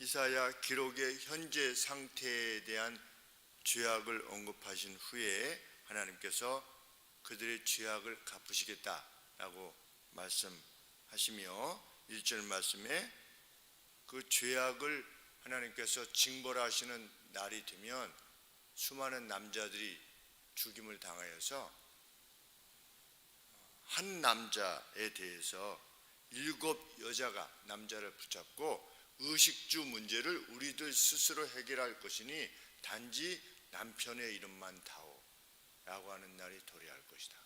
이사야 기록의 현재 상태에 대한 죄악을 언급하신 후에 하나님께서 그들의 죄악을 갚으시겠다라고 말씀하시며 1절 말씀에 그 죄악을 하나님께서 징벌하시는 날이 되면 수많은 남자들이 죽임을 당하여서 한 남자에 대해서 7 여자가 남자를 붙잡고 의식주 문제를 우리들 스스로 해결할 것이니 단지 남편의 이름만 다오 라고 하는 날이 도래할 것이다.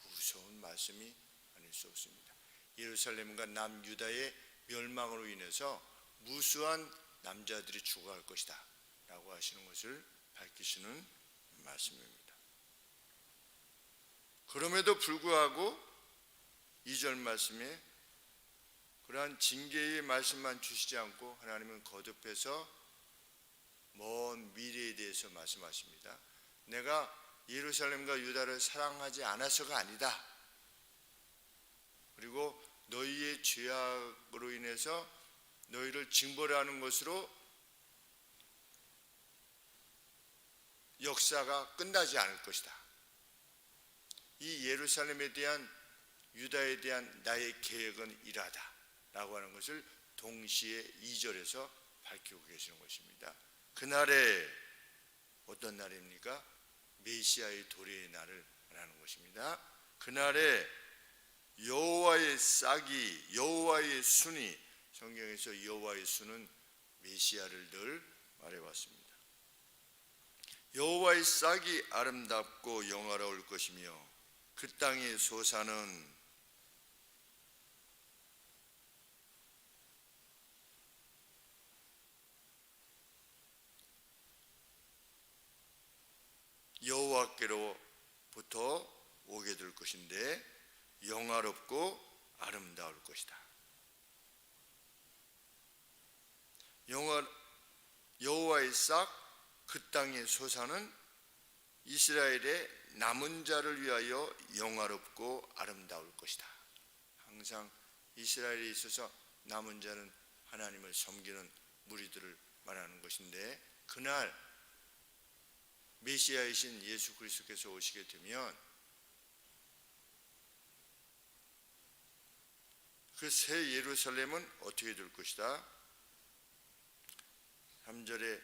무서운 말씀이 아닐 수 없습니다. 예루살렘과 남유다의 멸망으로 인해서 무수한 남자들이 죽어갈 것이다 라고 하시는 것을 밝히시는 말씀입니다. 그럼에도 불구하고 2절 말씀에 그러한 징계의 말씀만 주시지 않고 하나님은 거듭해서 먼 미래에 대해서 말씀하십니다. 내가 예루살렘과 유다를 사랑하지 않아서가 아니다. 그리고 너희의 죄악으로 인해서 너희를 징벌하는 것으로 역사가 끝나지 않을 것이다. 이 예루살렘에 대한 유다에 대한 나의 계획은 이러하다 라고 하는 것을 동시에 2절에서 밝히고 계시는 것입니다. 그날에 어떤 날입니까? 메시아의 도래의 날을 말하는 것입니다. 그날에 여호와의 싹이, 여호와의 순이, 성경에서 여호와의 순은 메시아를 늘 말해왔습니다. 여호와의 싹이 아름답고 영화로울 것이며 그 땅의 소사는 여호와께로부터 오게 될 것인데 영화롭고 아름다울 것이다. 여호와의 싹 그 땅의 소사는 이스라엘의 남은 자를 위하여 영화롭고 아름다울 것이다. 항상 이스라엘에 있어서 남은 자는 하나님을 섬기는 무리들을 말하는 것인데 그날 메시아이신 예수 그리스도께서 오시게 되면 그 새 예루살렘은 어떻게 될 것이다? 3절에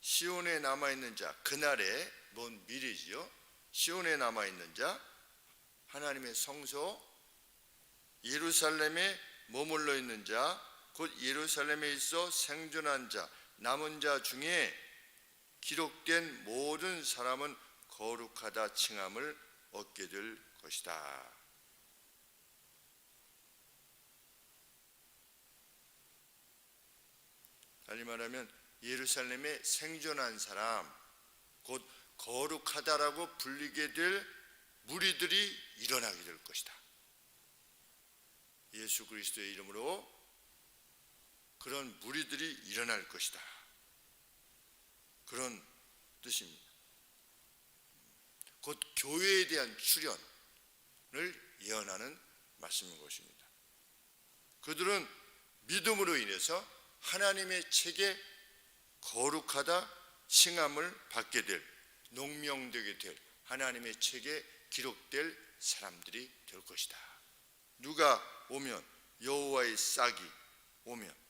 시온에 남아있는 자, 그날에 먼 미래지요. 시온에 남아있는 자, 하나님의 성소, 예루살렘에 머물러 있는 자, 곧 예루살렘에 있어 생존한 자, 남은 자 중에 기록된 모든 사람은 거룩하다 칭함을 얻게 될 것이다. 달리 말하면 예루살렘에 생존한 사람, 곧 거룩하다라고 불리게 될 무리들이 일어나게 될 것이다. 예수 그리스도의 이름으로 그런 무리들이 일어날 것이다. 그런 뜻입니다. 곧 교회에 대한 출현을 예언하는 말씀인 것입니다. 그들은 믿음으로 인해서 하나님의 책에 거룩하다 칭함을 받게 될, 농명되게 될 하나님의 책에 기록될 사람들이 될 것이다. 누가 오면, 여호와의 싹이 오면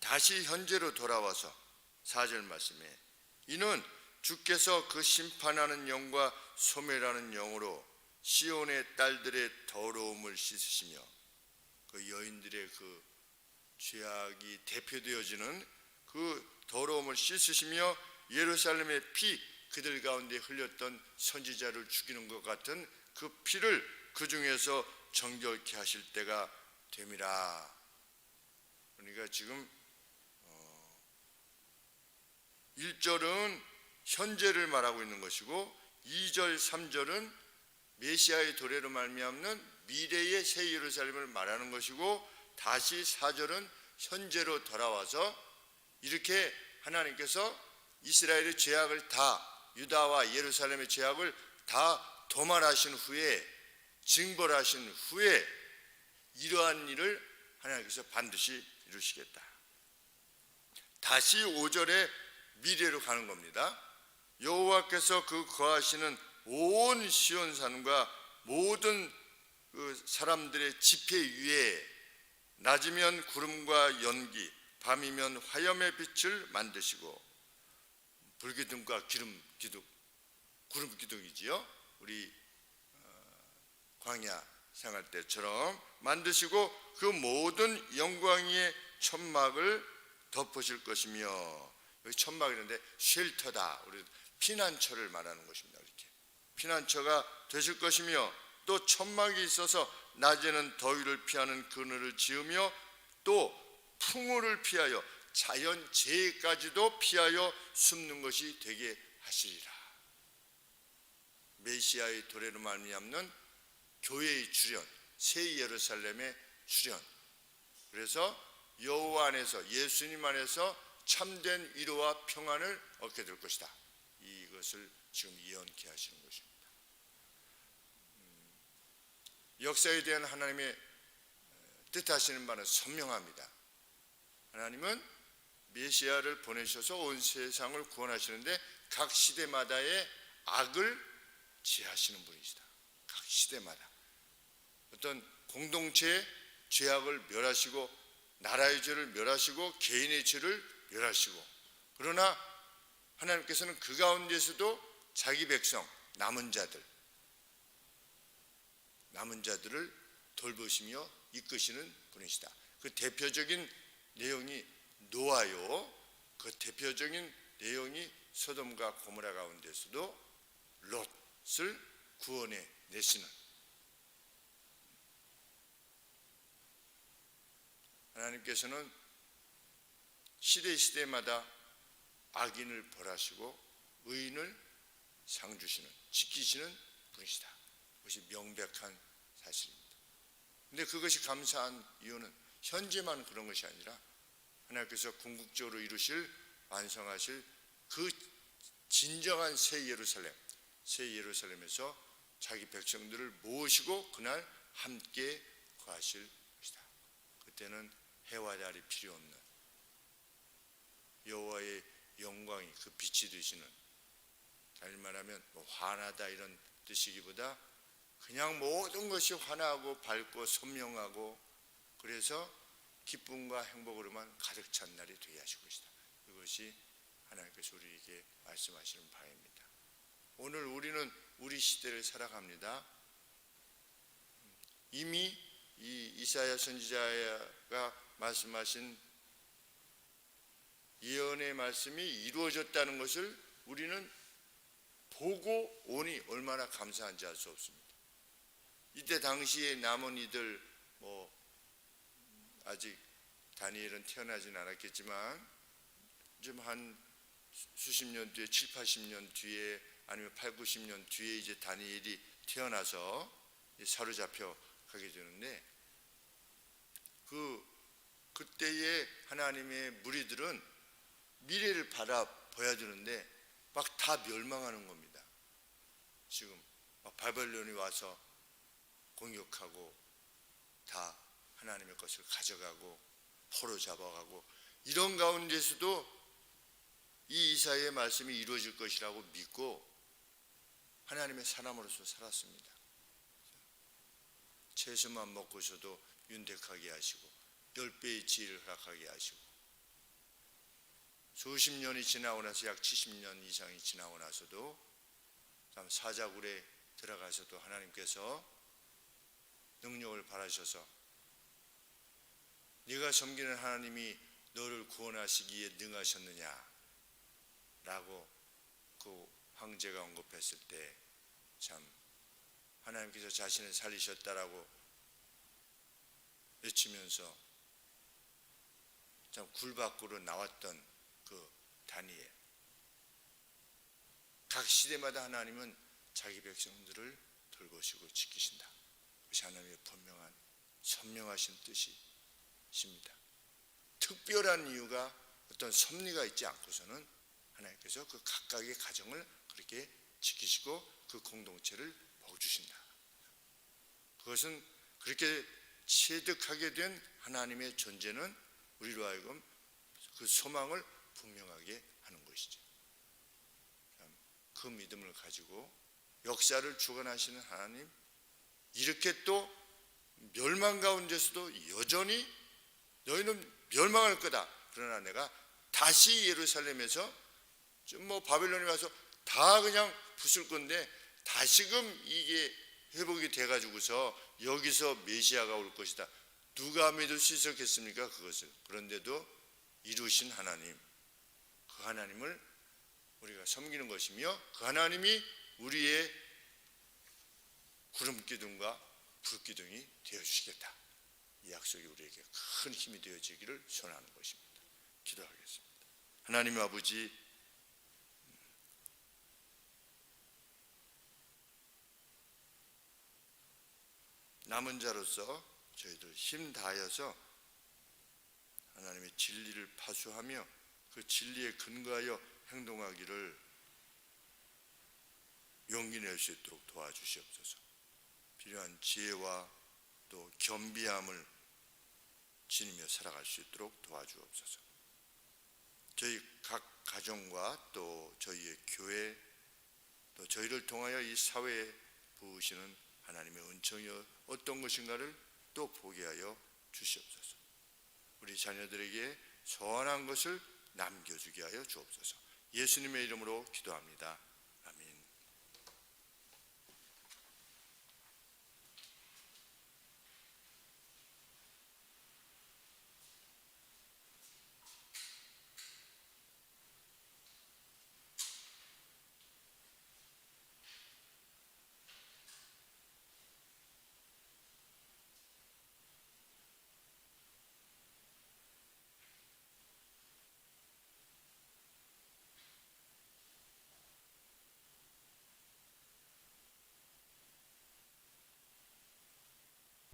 다시 현재로 돌아와서 4절 말씀에 이는 주께서 그 심판하는 영과 소멸하는 영으로 시온의 딸들의 더러움을 씻으시며 그 여인들의 그 죄악이 대표되어지는 그 더러움을 씻으시며 예루살렘의 피, 그들 가운데 흘렸던 선지자를 죽이는 것 같은 그 피를 그 중에서 정결케 하실 때가 됨이라. 그러니까 지금 1절은 현재를 말하고 있는 것이고 2절, 3절은 메시아의 도래로 말미암는 미래의 새 예루살렘을 말하는 것이고 다시 4절은 현재로 돌아와서 이렇게 하나님께서 이스라엘의 죄악을 다, 유다와 예루살렘의 죄악을 다 도말하신 후에, 징벌하신 후에 이러한 일을 하나님께서 반드시 이루시겠다. 다시 5절에 미래로 가는 겁니다. 여호와께서 그 거하시는 온 시온산과 모든 그 사람들의 지폐 위에 낮이면 구름과 연기, 밤이면 화염의 빛을 만드시고, 불기둥과 구름 기둥이지요. 우리 광야 생활 때처럼 만드시고 그 모든 영광 위에 천막을 덮으실 것이며, 여기 천막이라는데 쉘터다, 우리 피난처를 말하는 것입니다. 이렇게 피난처가 되실 것이며, 또 천막이 있어서 낮에는 더위를 피하는 그늘을 지으며 또 풍우를 피하여 자연 재해까지도 피하여 숨는 것이 되게 하시리라. 메시아의 도래로 말미암는 교회의 출현, 새 예루살렘의 출현. 그래서 여호와 안에서, 예수님 안에서 참된 위로와 평안을 얻게 될 것이다. 이것을 지금 예언케 하시는 것입니다. 역사에 대한 하나님의 뜻하시는 바는 선명합니다. 하나님은 메시아를 보내셔서 온 세상을 구원하시는데 각 시대마다의 악을 제하시는 분이시다. 각 시대마다 어떤 공동체의 죄악을 멸하시고, 나라의 죄를 멸하시고, 개인의 죄를 멸하시고, 그러나 하나님께서는 그 가운데서도 자기 백성, 남은 자들을 돌보시며 이끄시는 분이시다. 그 대표적인 내용이 노아요. 그 대표적인 내용이 소돔과 고모라 가운데서도 롯을 구원해 내시는, 하나님께서는 시대마다 악인을 벌하시고 의인을 상 주시는, 지키시는 분이시다. 그것이 명백한 사실입니다. 그런데 그것이 감사한 이유는 현재만 그런 것이 아니라 하나님께서 궁극적으로 이루실, 완성하실 그 진정한 새 예루살렘에서 자기 백성들을 모으시고 그날 함께 거하실 것이다. 그때는 해와 달이 필요 없는 여호와의 영광이 그 빛이 되시는, 다시 말하면 환하다 이런 뜻이기보다 그냥 모든 것이 환하고 밝고 선명하고, 그래서 기쁨과 행복으로만 가득 찬 날이 되게 하실 것이다. 이것이 하나님께서 우리에게 말씀하시는 바입니다. 오늘 우리는 우리 시대를 살아갑니다. 이미 이 이사야 선지자가 말씀하신 예언의 말씀이 이루어졌다는 것을 우리는 보고 오니 얼마나 감사한지 알 수 없습니다. 이때 당시에 남은 이들, 아직 다니엘은 태어나진 않았겠지만 좀 한 수십 년 뒤에, 7, 80년 뒤에, 아니면 8, 90년 뒤에 이제 다니엘이 태어나서 사로잡혀 가게 되는데, 그때의 하나님의 무리들은 미래를 바라봐야 되는데 막 다 멸망하는 겁니다. 지금 막 바벨론이 와서 공격하고 다 하나님의 것을 가져가고 포로 잡아가고, 이런 가운데서도 이 이사야의 말씀이 이루어질 것이라고 믿고 하나님의 사람으로서 살았습니다. 채소만 먹고서도 윤택하게 하시고 10배의 지혜를 허락하게 하시고, 수십 년이 지나고 나서, 약 70년 이상이 지나고 나서도 사자굴에 들어가서도 하나님께서 능력을 바라셔서 네가 섬기는 하나님이 너를 구원하시기에 능하셨느냐 라고 그 황제가 언급했을 때, 참 하나님께서 자신을 살리셨다라고 외치면서 참 굴 밖으로 나왔던 그 다니엘. 각 시대마다 하나님은 자기 백성들을 돌보시고 지키신다. 그것이 하나님의 분명한 선명하신 뜻이십니다. 특별한 이유가, 어떤 섭리가 있지 않고서는 하나님께서 그 각각의 가정을 그렇게 지키시고 그 공동체를 먹어주신다. 그것은 그렇게 체득하게 된 하나님의 존재는 우리로 하여금 그 소망을 분명하게 하는 것이죠. 그 믿음을 가지고 역사를 주관하시는 하나님, 이렇게 또 멸망 가운데서도 여전히 너희는 멸망할 거다. 그러나 내가 다시 예루살렘에서 좀 바벨론에 와서 다 그냥 부술 건데 다시금 이게 회복이 돼가지고서 여기서 메시아가 올 것이다. 누가 믿을 수 있었겠습니까? 그것을. 그런데도 이루신 하나님, 그 하나님을 우리가 섬기는 것이며 그 하나님이 우리의 구름 기둥과 불 기둥이 되어주시겠다. 이 약속이 우리에게 큰 힘이 되어지기를 소원하는 것입니다. 기도하겠습니다. 하나님 아버지, 남은 자로서 저희들 힘 다하여서 하나님의 진리를 파수하며 그 진리에 근거하여 행동하기를 용기 낼 수 있도록 도와주시옵소서. 필요한 지혜와 또 겸비함을 지니며 살아갈 수 있도록 도와주옵소서. 저희 각 가정과 또 저희의 교회 또 저희를 통하여 이 사회에 부으시는 하나님의 은총이 어떤 것인가를 또 보게 하여 주시옵소서. 우리 자녀들에게 소원한 것을 남겨주게 하여 주옵소서. 예수님의 이름으로 기도합니다.